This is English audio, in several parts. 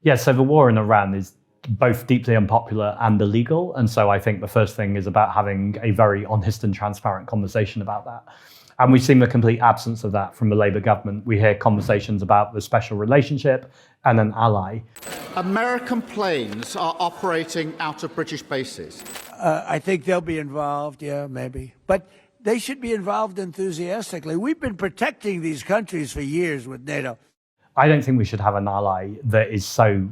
Yeah, so the war in Iran is both deeply unpopular and illegal. And so I think the first thing is about having a very honest and transparent conversation about that. And we've seen the complete absence of that from the Labour government. We hear conversations about the special relationship and an ally. American planes are operating out of British bases. I think they'll be involved, yeah, maybe. But they should be involved enthusiastically. We've been protecting these countries for years with NATO. I don't think we should have an ally that is so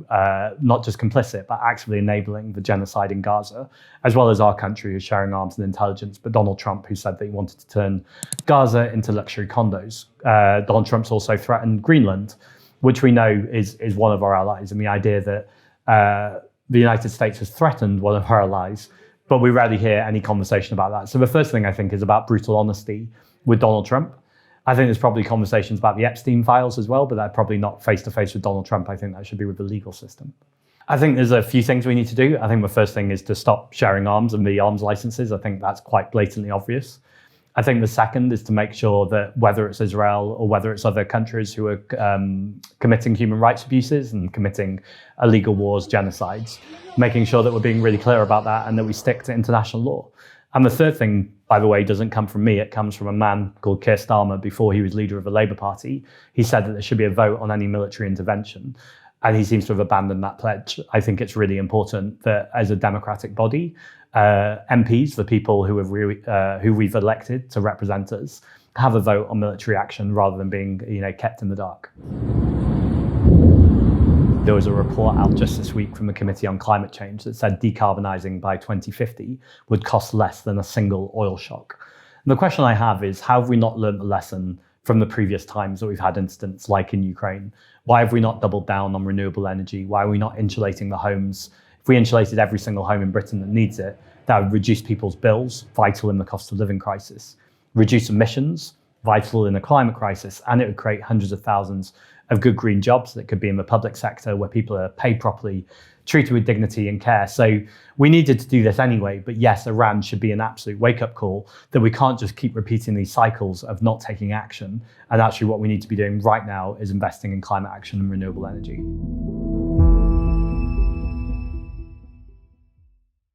not just complicit, but actively enabling the genocide in Gaza, as well as our country who's sharing arms and intelligence. But Donald Trump, who said that he wanted to turn Gaza into luxury condos. Donald Trump's also threatened Greenland, which we know is one of our allies. And the idea that the United States has threatened one of our allies, but we rarely hear any conversation about that. So the first thing I think is about brutal honesty with Donald Trump. I think there's probably conversations about the Epstein files as well, but they're probably not face-to-face with Donald Trump. I think that should be with the legal system. I think there's a few things we need to do. I think the first thing is to stop sharing arms and the arms licenses. I think that's quite blatantly obvious. I think the second is to make sure that whether it's Israel or whether it's other countries who are committing human rights abuses and committing illegal wars, genocides, making sure that we're being really clear about that and that we stick to international law. And the third thing, by the way, doesn't come from me. It comes from a man called Keir Starmer before he was leader of the Labour Party. He said that there should be a vote on any military intervention. And he seems to have abandoned that pledge. I think it's really important that as a democratic body, MPs, the people who we've elected to represent us, have a vote on military action rather than being kept in the dark. There was a report out just this week from the Committee on Climate Change that said decarbonising by 2050 would cost less than a single oil shock. And the question I have is, how have we not learned the lesson from the previous times that we've had incidents like in Ukraine? Why have we not doubled down on renewable energy? Why are we not insulating the homes? If we insulated every single home in Britain that needs it, that would reduce people's bills, vital in the cost of living crisis, reduce emissions, vital in a climate crisis, and it would create hundreds of thousands of good green jobs that could be in the public sector where people are paid properly, treated with dignity and care. So we needed to do this anyway, but yes, Iran should be an absolute wake-up call that we can't just keep repeating these cycles of not taking action. And actually what we need to be doing right now is investing in climate action and renewable energy.